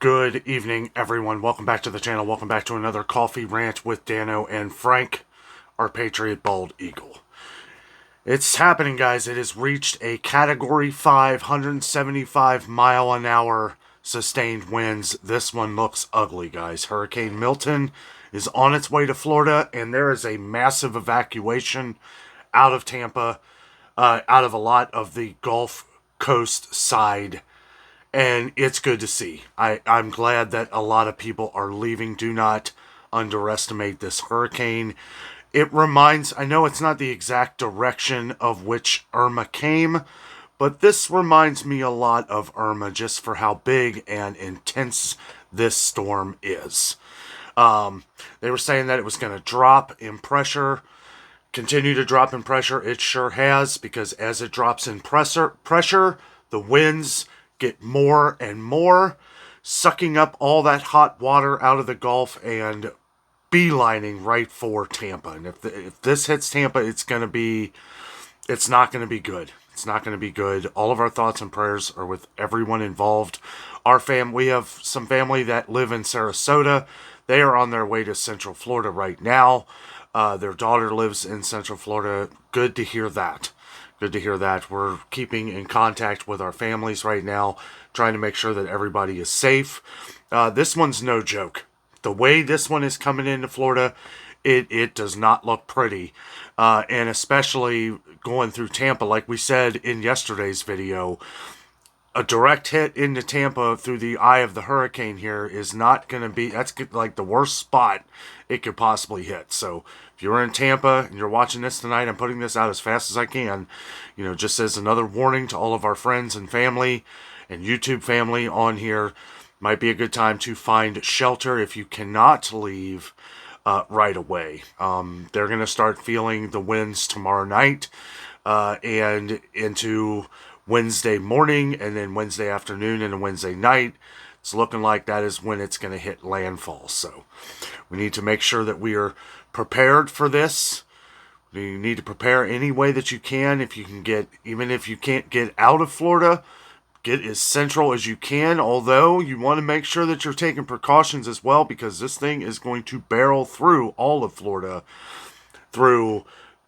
Good evening, everyone. Welcome back to the channel. Welcome back to another coffee rant with Dano and Frank, our Patriot Bald Eagle. It's happening, guys. It has reached a Category 5, 175 mile an hour sustained winds. This one looks ugly, guys. Hurricane Milton is on its way to Florida, and there is a massive evacuation out of Tampa, out of a lot of the Gulf Coast side. And it's good to see. I'm glad that a lot of people are leaving. Do not underestimate this hurricane. It reminds, I know it's not the exact direction of which Irma came, but this reminds me a lot of Irma just for how big and intense this storm is. They were saying that it was going to drop in pressure, continue to drop in pressure. It sure has, because as it drops in pressure, the winds get more and more, sucking up all that hot water out of the Gulf and beelining right for Tampa. And if this hits Tampa, it's not going to be good. It's not going to be good. All of our thoughts and prayers are with everyone involved. We have some family that live in Sarasota. They are on their way to Central Florida right now. Their daughter lives in Central Florida. Good to hear that. Good to hear that. We're keeping in contact with our families right now, trying to make sure that everybody is safe. This one's no joke. The way this one is coming into Florida, it does not look pretty. And especially going through Tampa, like we said in yesterday's video, a direct hit into Tampa through the eye of the hurricane here is not going to be, that's like the worst spot it could possibly hit. So if you're in Tampa and you're watching this tonight, I'm putting this out as fast as I can, just as another warning to all of our friends and family and YouTube family on here. Might be a good time to find shelter if you cannot leave right away. They're going to start feeling the winds tomorrow night and into Wednesday morning, and then Wednesday afternoon and Wednesday night. It's looking like that is when it's going to hit landfall. So we need to make sure that we are prepared for this. You need to prepare any way that you can. If you can get, even if you can't get out of Florida, get as central as you can. Although you want to make sure that you're taking precautions as well, because this thing is going to barrel through all of Florida, through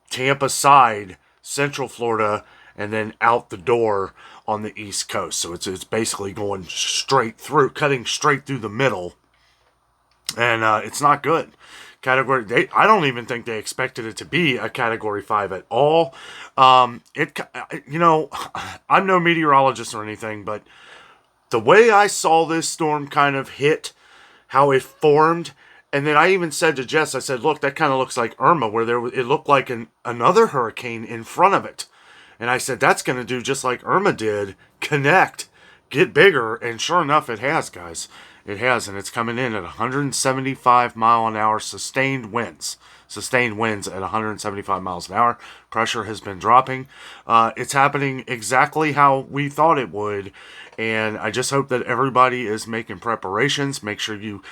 Tampa side, Central Florida, and then out the door on the East Coast. So it's basically going straight through, cutting straight through the middle. And it's not good. I don't even think they expected it to be a Category 5 at all. I'm no meteorologist or anything, but the way I saw this storm kind of hit, how it formed, and then I even said to Jess, I said, look, that kind of looks like Irma, where it looked like another hurricane in front of it. And I said, that's going to do just like Irma did, connect, get bigger, and sure enough, it has, guys. It has, and it's coming in at 175 mile an hour sustained winds. Sustained winds at 175 miles an hour. Pressure has been dropping. It's happening exactly how we thought it would, and I just hope that everybody is making preparations. Make sure you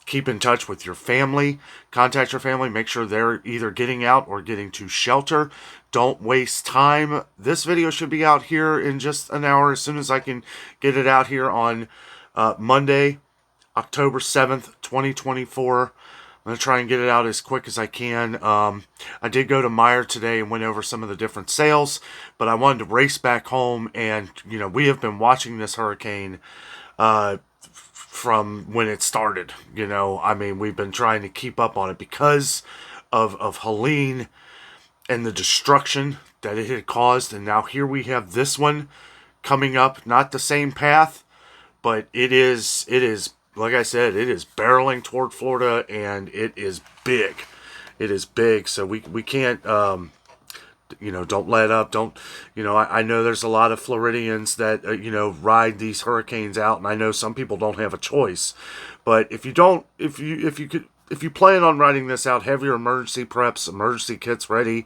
keep in touch with your family. Contact your family. Make sure they're either getting out or getting to shelter. Don't waste time. This video should be out here in just an hour, as soon as I can get it out here on Monday, October 7th, 2024. I'm going to try and get it out as quick as I can. I did go to Meijer today and went over some of the different sales, but I wanted to race back home, and, we have been watching this hurricane from when it started. We've been trying to keep up on it because of Helene and the destruction that it had caused. And now here we have this one coming up, not the same path, but it is, like I said, it is barreling toward Florida, and it is big. It is big. So we can't, don't let up. I know there's a lot of Floridians that, ride these hurricanes out, and I know some people don't have a choice. But if you plan on riding this out, have your emergency preps, emergency kits ready.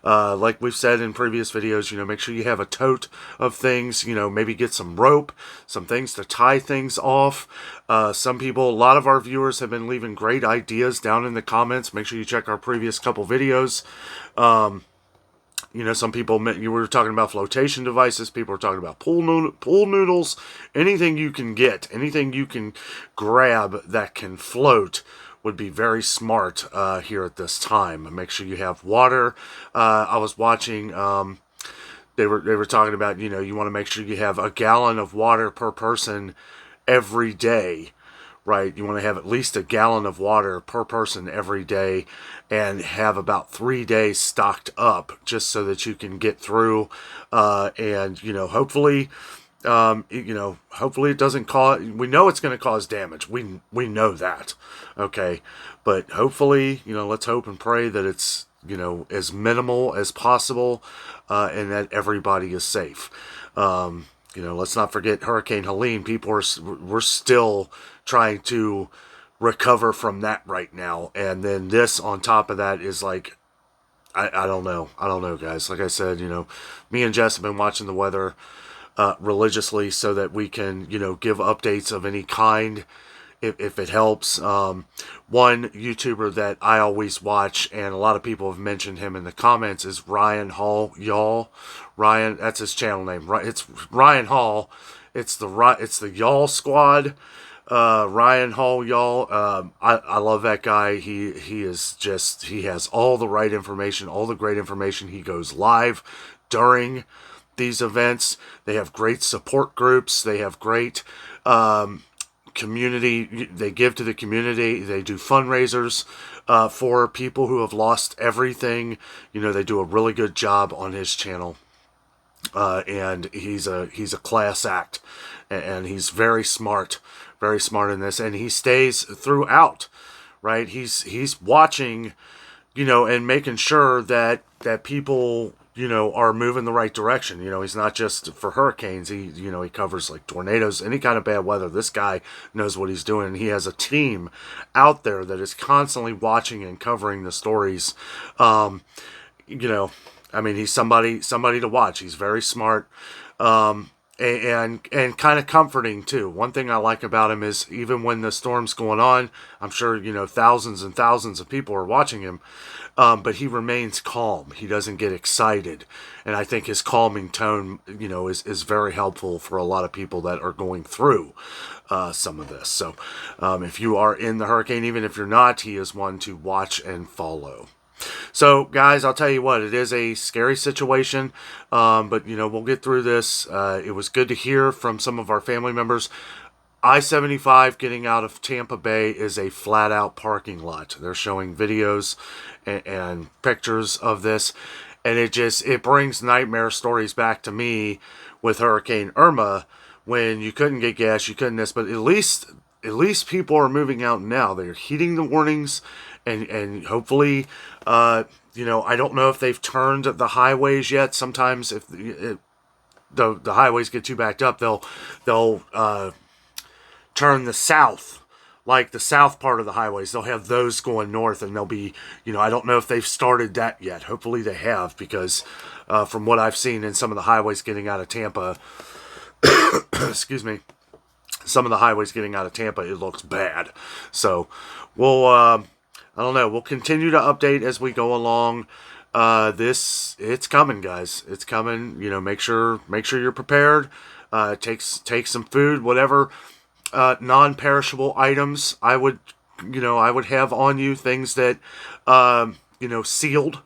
Like we've said in previous videos, make sure you have a tote of things, maybe get some rope, some things to tie things off. A lot of our viewers have been leaving great ideas down in the comments. Make sure you check our previous couple videos. You know, some people, you were talking about flotation devices. People are talking about pool noodles. Anything you can get, anything you can grab that can float would be very smart here at this time. Make sure you have water. I was watching. They were talking about, you know, you want to make sure you have a gallon of water per person every day, right? You want to have at least a gallon of water per person every day and have about 3 days stocked up just so that you can get through. And, you know, hopefully, hopefully it doesn't cause, we know it's going to cause damage. We know that. Okay. But hopefully, you know, let's hope and pray that it's, you know, as minimal as possible, and that everybody is safe. You know, let's not forget Hurricane Helene. We're still trying to recover from that right now. And then this on top of that is like, I don't know. I don't know, guys. Like I said, you know, me and Jess have been watching the weather religiously so that we can, you know, give updates of any kind if it helps. One YouTuber that I always watch, and a lot of people have mentioned him in the comments, is Ryan Hall, y'all. Ryan, that's his channel name. It's Ryan Hall. It's the Y'all Squad. Ryan Hall, y'all. I love that guy. He has all the right information, all the great information. He goes live during these events. They have great support groups. They have great community. They give to the community. They do fundraisers for people who have lost everything. You know, they do a really good job on his channel. And he's a class act, and he's very smart in this, and he stays throughout, right? He's watching, you know, and making sure that people, you know, are moving the right direction. You know, he's not just for hurricanes. He covers like tornadoes, any kind of bad weather. This guy knows what he's doing. He has a team out there that is constantly watching and covering the stories. You know, I mean, he's somebody to watch. He's very smart, and kind of comforting too. One thing I like about him is even when the storm's going on, I'm sure, you know, thousands and thousands of people are watching him, but he remains calm. He doesn't get excited, and I think his calming tone, you know, is very helpful for a lot of people that are going through some of this. So, if you are in the hurricane, even if you're not, he is one to watch and follow. So, guys, I'll tell you what, it is a scary situation, but, you know, we'll get through this. It was good to hear from some of our family members. I-75 getting out of Tampa Bay is a flat-out parking lot. They're showing videos and pictures of this, and it brings nightmare stories back to me with Hurricane Irma, when you couldn't get gas, you couldn't this, but at least people are moving out now. They're heeding the warnings, and hopefully, you know, I don't know if they've turned the highways yet. Sometimes if the highways get too backed up, they'll turn the south, like the south part of the highways. They'll have those going north, and they'll be, you know, I don't know if they've started that yet. Hopefully they have, because from what I've seen in some of the highways getting out of Tampa, excuse me, some of the highways getting out of Tampa, it looks bad. So we'll I don't know. We'll continue to update as we go along. It's coming, guys. It's coming. You know, make sure you're prepared. Take some food, whatever non-perishable items I would have on you. Things that you know, sealed.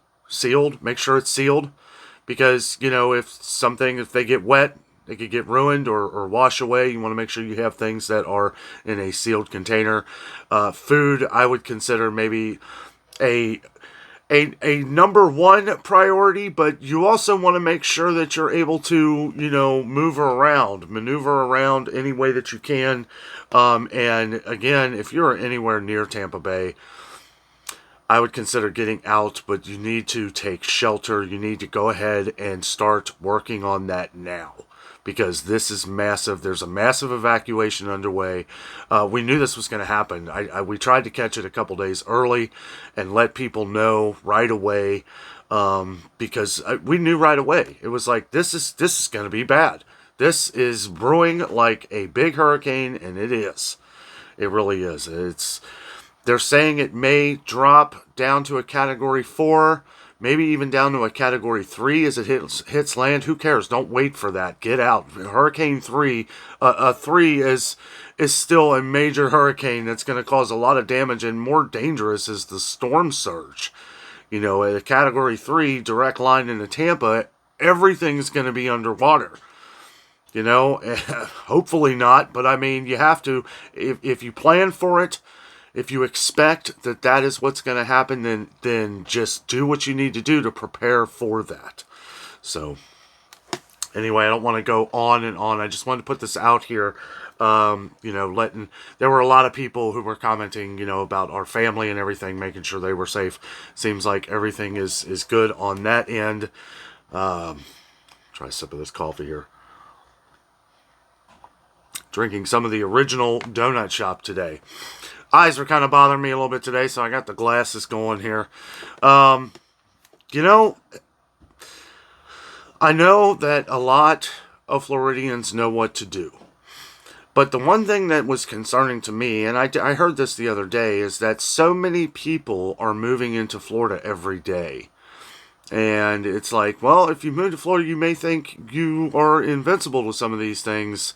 Make sure it's sealed, because, you know, if they get wet, they could get ruined or wash away. You want to make sure you have things that are in a sealed container. Food, I would consider maybe a number one priority, but you also want to make sure that you're able to, you know, maneuver around any way that you can. And again, if you're anywhere near Tampa Bay, I would consider getting out, but you need to take shelter. You need to go ahead and start working on that now, because this is massive. There's a massive evacuation underway. We knew this was going to happen. We tried to catch it a couple days early and let people know right away, because we knew right away. It was like, this is going to be bad. This is brewing like a big hurricane, and it is. It really is. They're saying it may drop down to a Category 4 maybe even down to a Category 3 as it hits land. Who cares? Don't wait for that. Get out. Hurricane 3, a 3 is still a major hurricane that's going to cause a lot of damage, and more dangerous is the storm surge. You know, at a Category 3 direct line into Tampa, everything's going to be underwater. You know, hopefully not, but I mean, you have to, if you plan for it, if you expect that that is what's going to happen, then just do what you need to do to prepare for that. So, anyway, I don't want to go on and on. I just wanted to put this out here. You know, there were a lot of people who were commenting, you know, about our family and everything, making sure they were safe. Seems like everything is good on that end. Try a sip of this coffee here. Drinking some of the original donut shop today. Eyes are kind of bothering me a little bit today, so I got the glasses going here. You know, I know that a lot of Floridians know what to do. But the one thing that was concerning to me, and I heard this the other day, is that so many people are moving into Florida every day. And it's like, well, if you move to Florida, you may think you are invincible to some of these things.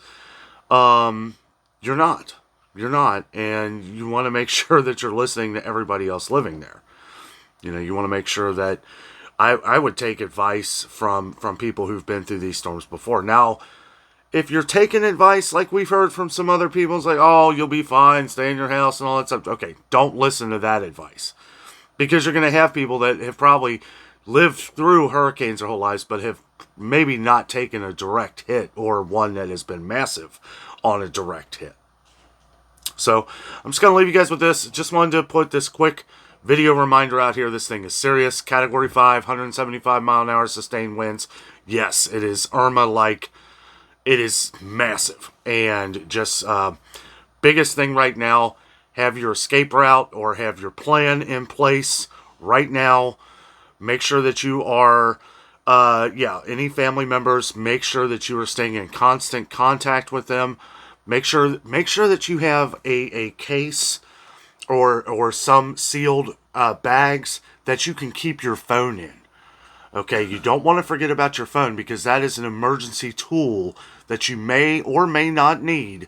You're not. You're not. And you want to make sure that you're listening to everybody else living there. You know, you want to make sure that I would take advice from people who've been through these storms before. Now, if you're taking advice, like we've heard from some other people, it's like, oh, you'll be fine, stay in your house and all that stuff. Okay, don't listen to that advice. Because you're going to have people that have probably lived through hurricanes their whole lives, but have maybe not taken a direct hit, or one that has been massive on a direct hit. So I'm just going to leave you guys with this. Just wanted to put this quick video reminder out here. This thing is serious. Category 5, 175 mile an hour sustained winds. Yes, it is Irma-like. It is massive. And just biggest thing right now, have your escape route or have your plan in place right now. Make sure that you are, any family members, make sure that you are staying in constant contact with them. Make sure that you have a case or some sealed bags that you can keep your phone in. Okay, you don't want to forget about your phone, because that is an emergency tool that you may or may not need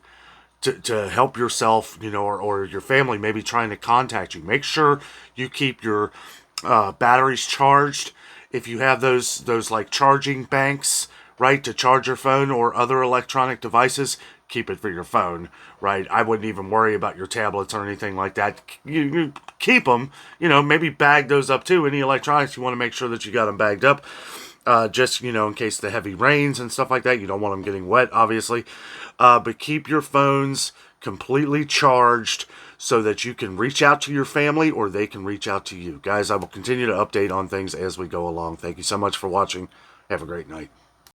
to help yourself, you know, or your family maybe trying to contact you. Make sure you keep your batteries charged. If you have those like charging banks, right, to charge your phone or other electronic devices, keep it for your phone, right? I wouldn't even worry about your tablets or anything like that. You keep them, you know, maybe bag those up too. Any electronics, you want to make sure that you got them bagged up. Just, you know, in case the heavy rains and stuff like that. You don't want them getting wet, obviously. But keep your phones completely charged so that you can reach out to your family or they can reach out to you. Guys, I will continue to update on things as we go along. Thank you so much for watching. Have a great night.